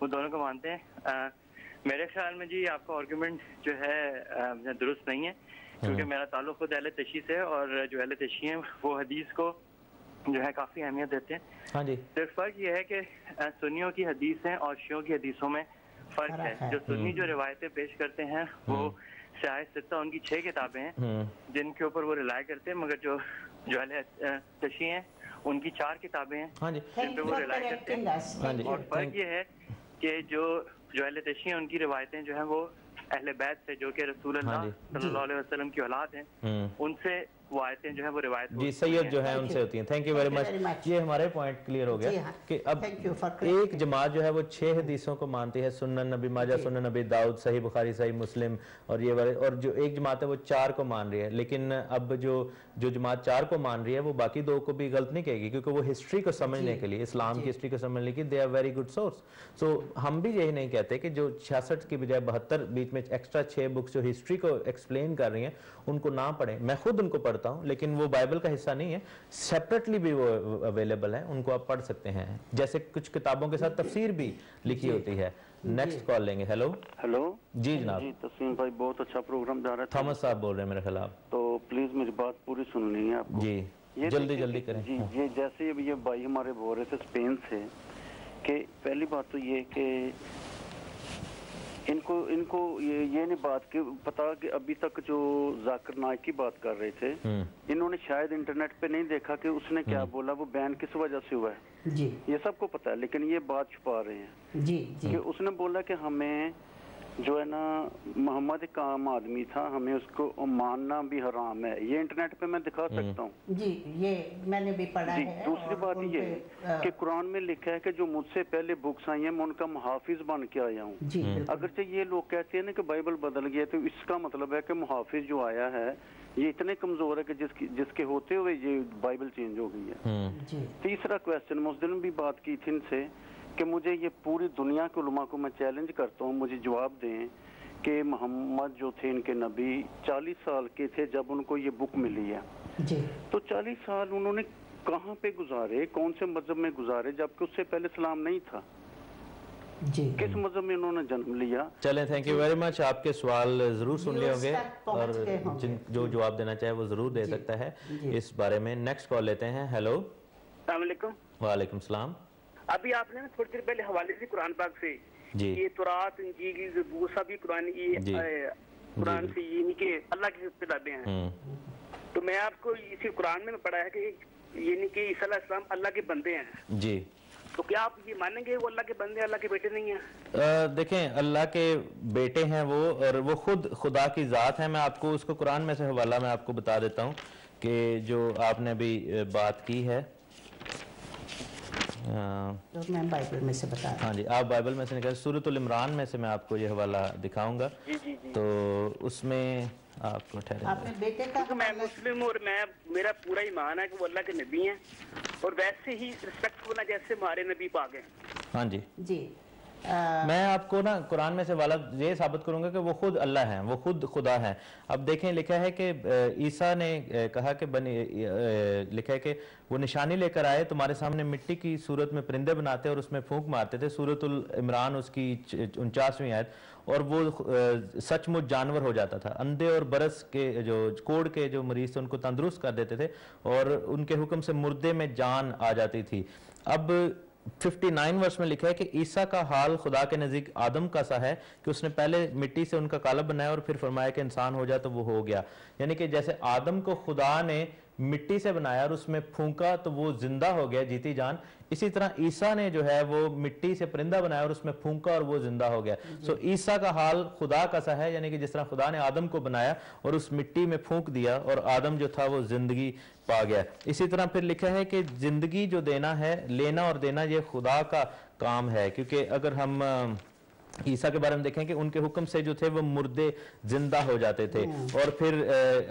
वो दोनों को मानते हैं। मेरे ख्याल में जी आपका आर्गूमेंट जो है दुरुस्त नहीं है, क्योंकि मेरा ताल्लुक खुद अहले तशी से, और जो अहले तशी हैं वो हदीस को जो है काफ़ी अहमियत देते हैं। हाँ जी। तो फ़र्क ये है कि सुन्नियों की हदीसें और शियों की हदीसों में फ़र्क है। जो सुन्नी जो रिवायतें पेश करते हैं वो शाह सित्ता, उनकी 6 किताबें हैं जिनके ऊपर वो रिलाय करते हैं, मगर जो अहले तशी हैं उनकी 4 किताबें हैं जिन पे वो रिलाय करते हैं। और फ़र्क ये है कि जो अहले तशी हैं उनकी रिवायतें जो हैं वो अहले बैत से, जो कि रसूल अल्लाह सल्लल्लाहु अलैहि वसल्लम की औलाद हैं, उनसे वो आयतें जो है वो रिवायत जी सैयद जो है उनसे होती हैं। Thank you very much. ये हमारे पॉइंट क्लियर हो गया कि अब एक जमात जो है वो 6 हदीसों को मानती है, सुन्नन नबी माजा, सुन्नन नबी दाऊद, सही बुखारी, सही मुस्लिम, और ये वाले, और जो एक जमात है वो 4 को मान रही है। लेकिन अब जो जमात 4 को मान रही है वो बाकी 2 को भी गलत नहीं कहेगी, क्योंकि वो हिस्ट्री को समझने के लिए, इस्लाम की हिस्ट्री को समझने के लिए they are very good source. So हम भी यही नहीं कहते कि जो 66 की बजाय 72 बीच में एक्स्ट्रा 6 बुक्स जो हिस्ट्री को एक्सप्लेन कर रही हैं उनको ना पढ़ें। मैं खुद उनको पढ़ता हूँ, लेकिन वो बाइबल का हिस्सा नहीं है, सेपरेटली भी वो अवेलेबल है, उनको आप पढ़ सकते हैं। जैसे कुछ किताबों के साथ तफसीर भी लिखी होती है। नेक्स्ट कॉल लेंगे। हेलो जी जनाब। जी तस्लीम भाई, बहुत अच्छा प्रोग्राम जा रहा है। थॉमस साहब बोल रहे हैं मेरे खिलाफ, तो प्लीज मेरी बात पूरी सुननी है आपको जी। ये जल्दी करें जी। ये जैसे ये भाई हमारे बोल रहे थे स्पेन से, कि पहली बात तो ये कि इनको ये नहीं बात की पता कि अभी तक जो जाकिर नाइक की बात कर रहे थे, इन्होंने शायद इंटरनेट पे नहीं देखा कि उसने क्या बोला, वो बैन किस वजह से हुआ है जी। ये सबको पता है, लेकिन ये बात छुपा रहे हैं जी जी। कि उसने बोला कि हमें जो है ना मोहम्मद एक आम आदमी था, हमें उसको मानना भी हराम है। ये इंटरनेट पे मैं दिखा सकता हूँ जी, ये मैंने भी पढ़ा जी। है। दूसरी बात ये है कि कुरान में लिखा है कि जो मुझसे पहले बुक्स आई हैं मैं उनका मुहाफिज बन के आया हूँ। अगरचे ये लोग कहते हैं ना कि बाइबल बदल गया, तो इसका मतलब है कि मुहाफिज जो आया है ये इतने कमजोर है कि जिसके होते हुए ये बाइबल चेंज हो गई है। तीसरा क्वेश्चन, मैं उस दिन भी बात की थी इनसे कि मुझे ये पूरी दुनिया के उलमा को मैं चैलेंज करता हूँ, मुझे जवाब दें कि मोहम्मद जो थे इनके नबी 40 साल के थे जब उनको ये बुक मिली है जी। तो 40 साल उन्होंने कहाँ पे गुजारे, कौन से मजहब में गुजारे, जबकि उससे पहले इस्लाम नहीं था जी। किस मजहब में उन्होंने जन्म लिया। चलें, थैंक यू वेरी मच। आपके सवाल जरूर सुन लिए होंगे और जो जवाब देना चाहे वो जरूर दे सकता है इस बारे में। नेक्स्ट कॉल लेते हैं। हेलो वालेकुम सलाम। अभी आपने ना थोड़ी देर पहले हवाले से कुरान पाक से जी, ये तुरात इंजील ज़बूर सभी कुरान कुरान से ये नहीं कि अल्लाह की किताबें हैं। तो मैं आपको इसी कुरान में पढ़ा है कि ये नहीं कि ईसा अलैहिस्सलाम अल्लाह के बंदे हैं जी। तो क्या आप ये मानेंगे वो अल्लाह के बंदे, अल्लाह के बेटे नहीं हैं? देखें, अल्लाह के बेटे हैं वो, और वो खुद खुदा की जात है। मैं आपको उसको कुरान में से हवाला मैं आपको बता देता हूँ कि जो आपने अभी बात की है, तो मैं बाइबल में से बता रहा हूं। हाँ जी, आप बाइबल में से निकाल, सूरतुल इमरान में से मैं आपको ये हवाला दिखाऊंगा। तो उसमें आपको ठहरे, आपने बेटे का, मैं मुस्लिम और मेरा पूरा ईमान है कि वो अल्लाह के नबी हैं और वैसे ही रिस्पेक्टफुल है जैसे हमारे नबी पाक हैं। हाँ जी जी। मैं आपको ना कुरान में से वाला ये साबित करूंगा कि वो खुद अल्लाह हैं, वो खुद खुदा हैं। अब देखें, लिखा है कि ईसा ने कहा कि लिखा है कि वो निशानी लेकर आए, तुम्हारे सामने मिट्टी की सूरत में परिंदे बनाते और उसमें फूंक मारते थे। सूरतुल इमरान उसकी 49वीं आयत। और वो सचमुच जानवर हो जाता था। अंधे और बरस के जो कोढ़ के जो मरीज थे उनको तंदुरुस्त कर देते थे और उनके हुक्म से मुर्दे में जान आ जाती थी। अब 59 वर्ष में लिखा है कि ईसा का हाल खुदा के नजदीक आदम का सा है कि उसने पहले मिट्टी से उनका कालब बनाया और फिर फरमाया कि इंसान हो जाए तो वो हो गया। यानी कि जैसे आदम को खुदा ने मिट्टी से बनाया और उसमें फूंका तो वो जिंदा हो गया, जीती जान, इसी तरह ईसा ने जो है वो मिट्टी से परिंदा बनाया और उसमें फूंका और वो जिंदा हो गया। सो ईसा का हाल खुदा का सा है, यानी कि जिस तरह खुदा ने आदम को बनाया और उस मिट्टी में फूंक दिया और आदम जो था वो जिंदगी पा गया। इसी तरह फिर लिखा है कि जिंदगी जो देना है, लेना और देना, ये खुदा का काम है। क्योंकि अगर हम ईसा के बारे में देखें कि उनके हुक्म से जो थे वो मुर्दे जिंदा हो जाते थे। और फिर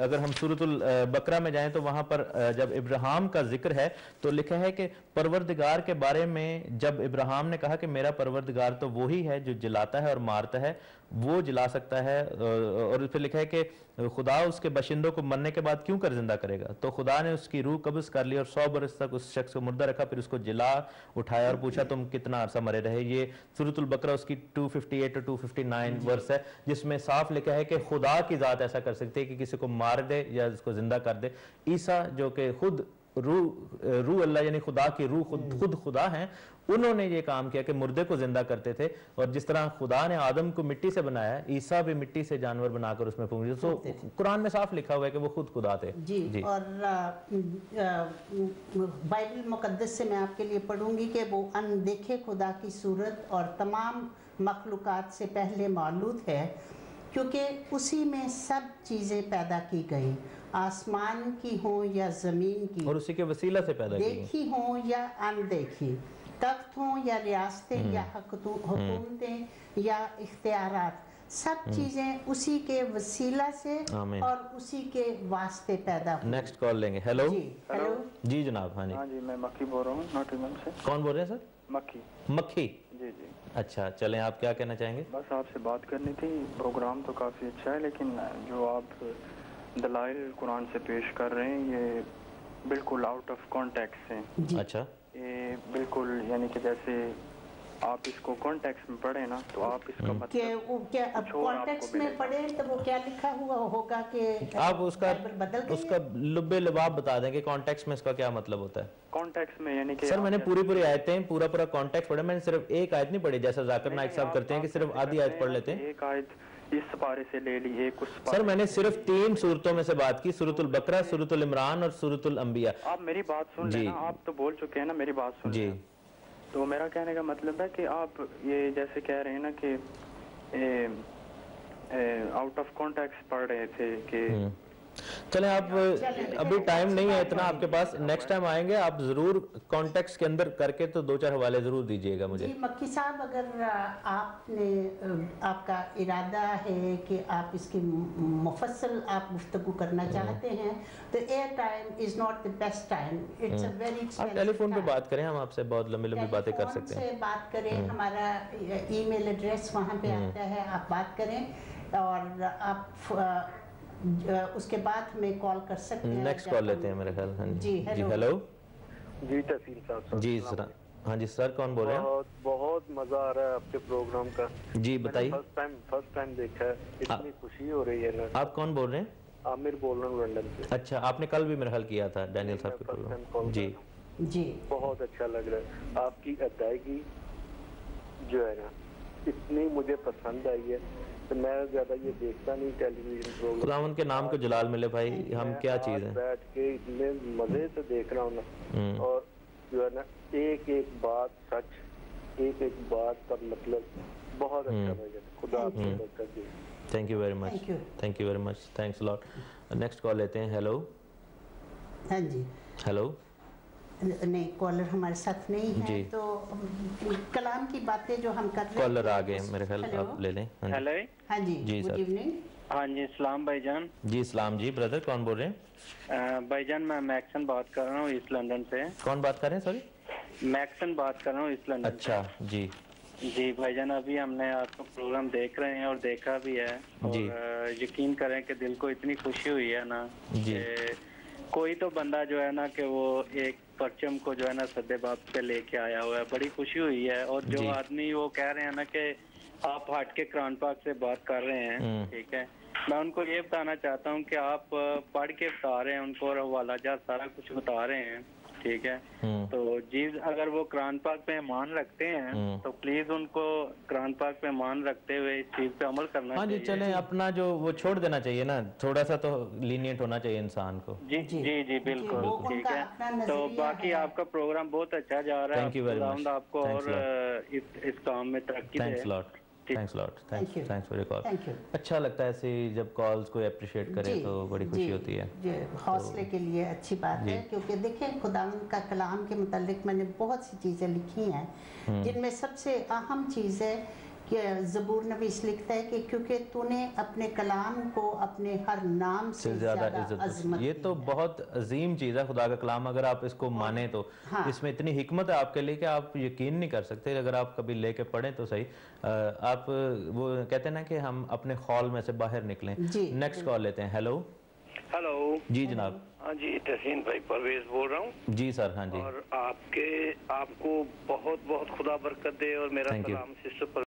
अगर हम सूरतुल बकरा में जाएं तो वहां पर जब इब्राहिम का जिक्र है तो लिखा है कि परवरदिगार के बारे में जब इब्राहिम ने कहा कि मेरा परवरदिगार तो वही है जो जलाता है और मारता है, वो जला सकता है। और फिर लिखा है कि खुदा उसके बशिंदों को मरने के बाद क्यों कर जिंदा करेगा, तो खुदा ने उसकी रूह कब्ज कर ली और 100 बरस तक उस शख्स को मुर्दा रखा, फिर उसको जला उठाया और पूछा तुम कितना अरसा मरे रहे। ये सूरतुल बकरा उसकी 258 और 259 वर्स है, जिसमें साफ लिखा है कि खुदा की जात ऐसा कर सकती है कि किसी को मार दे या उसको जिंदा कर दे। ईसा जो कि खुद रूह अल्लाह यानी खुदा की रूह खुद खुदा हैं, उन्होंने ये काम किया कि मुर्दे को जिंदा करते थे। और जिस तरह खुदा ने आदम को मिट्टी से बनाया, ईसा भी मिट्टी से जानवर बनाकर उसमें फूंक दिया। तो कुरान में साफ लिखा हुआ है कि वो खुद खुदा थे। जी। और बाइबल मुकद्दस से मैं आपके लिए पढ़ूंगी कि वो अनदेखे खुदा की सूरत और तमाम मखलूकात से पहले मौजूद है, क्योंकि उसी में सब चीज़ें पैदा की गई, आसमान की हो या ज़मीन की, और उसी के वसीला से पैदा की, देखी हो या अनदेखी, तख्त हों या रियासतें या हुकूमतें या इख्तियारात, सब चीजें उसी के वसीला से और उसी के वास्ते पैदा हुई। नेक्स्ट कॉल लेंगे। हेलो हेलो जी जनाब। हाँ जी। हाँ जी, मैं मक्खी बोल रहा हूँ नोटिमन से। कौन बोल रहे हैं सर? मक्खी। मक्खी जी जी। अच्छा, चलें, आप क्या कहना चाहेंगे? बस आपसे बात करनी थी। प्रोग्राम तो काफ़ी अच्छा है, लेकिन जो आप दलाइल कुरान से पेश कर रहे हैं ये बिल्कुल आउट ऑफ कॉन्टेक्स्ट हैं। अच्छा, ये बिल्कुल यानी कि जैसे आप इसको कॉन्टेक्स्ट में पढ़े ना तो आप इसका मतलब क्या अब कॉन्टेक्स्ट में पढ़े तो वो क्या लिखा हुआ होगा कि आप उसका लुब्बे लबाब बता दें कि कॉन्टेक्स्ट में इसका क्या मतलब होता है। कॉन्टेक्स्ट में यानी कि सर मैंने पूरी आयतें पूरा कॉन्टेक्स्ट पढ़ा, मैंने सिर्फ एक आयत नहीं पढ़ी जैसा जाकिर नाइक साहब करते हैं कि सिर्फ आधी आयत पढ़ लेते हैं। एक आयत इस पारे से ले ली, एक उस सर मैंने सिर्फ 3 सूरतों में से बात की, सूरतुल बकरा, सूरतुल इमरान और सूरतुल अंबिया। आप मेरी बात सुन लेना, आप तो बोल चुके हैं ना, मेरी बात सुन जी। तो मेरा कहने का मतलब है कि आप ये जैसे कह रहे हैं ना कि आउट ऑफ कॉन्टेक्स्ट पढ़ रहे थे कि चलें आप अभी टाइम नहीं है इतना आपके पास, नेक्स्ट टाइम आएंगे आप जरूर कॉन्टेक्स्ट के अंदर करके तो 2-4 हवाले जरूर दीजिएगा मुझे। जी मक्की साहब, अगर आपका इरादा है कि आप इसकी मुफस्सल आप गुफ्तगू करना चाहते हैं तो air time is not the best time, it's a very expensive. आप टेलीफोन पे बात करें, हम आपसे बहुत लंबी बातें कर सकते हैं। बात करें, हमारा ईमेल एड्रेस वहाँ पे आता है, आप बात करें और आप उसके बाद हमें कॉल कर सकते हैं। नेक्स्ट कॉल लेते हैं मेरे ख्याल। हाँ जी हेलो जी तहसील साहब। जी सर। हाँ जी सर, कौन बोल रहे हैं? बहुत मजा आ रहा है आपके प्रोग्राम का जी, बताइए। फर्स्ट टाइम देखा है, इतनी खुशी हो रही है ना। आप कौन बोल रहे हैं? आमिर बोल रहा हूँ लंदन से। अच्छा, आपने कल भी मेरे ख्याल किया था डैनियल साहब के प्रोग्राम। जी जी, बहुत अच्छा लग रहा है, आपकी अदायगी जो है ना इतनी मुझे पसंद आई है तो मैं ज्यादा ये देखता नहीं टेलीविजन प्रोग्राम। खुदावंद के नाम को जलाल मिले भाई, हम क्या चीज है। बैठ के इतने मजे से देख रहा हूँ ना, और जो है ना एक एक बात सच, एक एक बात का मतलब बहुत अच्छा लगा। खुदा आपको बरकत दे। Thank you very much, thank you very much, thanks a lot. Next call लेते हैं। हेलो। हाँ जी। हेलो। नहीं, कॉलर हमारे साथ नहीं है तो कलाम की बातें जो हम कर रहे हैं। कॉलर आ गए मेरे ख्याल, आप ले लें। हेलो। हाँ जी जी गुड इवनिंग। हाँ जी सलाम भाईजान। जी सलाम जी ब्रदर, कौन बोल रहे हैं? भाईजान मैं मैक्सन बात कर रहा हूँ ईस्ट लंदन से। कौन बात कर रहे हैं? सॉरी, मैक्सन बात कर रहा हूँ ईस्ट लंदन। अच्छा जी जी भाईजान, अभी हमने आपका प्रोग्राम देख रहे हैं और देखा भी है और यकीन करें कि दिल को इतनी खुशी हुई है ना जी। कोई तो बंदा जो है ना कि वो एक परचम को जो है ना सदे बाप पे लेके आया हुआ है, बड़ी खुशी हुई है। और जो आदमी वो कह रहे हैं ना कि आप हट के कुरान पाक से बात कर रहे हैं, ठीक है, मैं उनको ये बताना चाहता हूँ कि आप पढ़ के बता रहे हैं उनको और वालाजात सारा कुछ बता रहे हैं, ठीक है। तो जी अगर वो कुरान पाक पे मान रखते हैं तो प्लीज उनको कुरान पाक पे मान रखते हुए इस चीज पे अमल करना चाहिए। हाँ जी, चलें अपना जो वो छोड़ देना चाहिए ना, थोड़ा सा तो लीनियंट होना चाहिए इंसान को। जी जी जी बिल्कुल, ठीक है। तो बाकी आपका प्रोग्राम बहुत अच्छा जा रहा है, थैंक यू वेरी मच आपको और इस काम में तरक्की दे। Thanks lot, thanks lot, thanks for your call. अच्छा लगता है ऐसे जब कॉल्स को अप्रिशिएट करे तो बड़ी खुशी होती है। हौसले के लिए अच्छी बात है, क्योंकि देखें खुदावंद का कलाम के मुतालिक मैंने बहुत सी चीज़ें लिखी हैं जिनमें सबसे अहम चीज़ है कि ज़बूर नवीस लिखता है कि क्योंकि तूने अपने कलाम को अपने हर नाम से ज़्यादा अज़मत। ये तो बहुत अजीम चीज़ है, खुदा का कलाम अगर आप इसको माने तो। हाँ। इसमें इतनी हिकमत है आपके लिए कि आप यकीन नहीं कर सकते, अगर आप कभी लेके पढ़ें तो सही। आप वो कहते हैं ना कि हम अपने खौल में से बाहर निकलें। नेक्स्ट कॉल लेते हैं। हेलो हेलो जी जनाब। हाँ जी, तहसीन भाई परवेज बोल रहा हूँ। जी सर। हाँ जी। और आपको बहुत बहुत खुदा बरकत दे और मेरा सलाम सिस्टर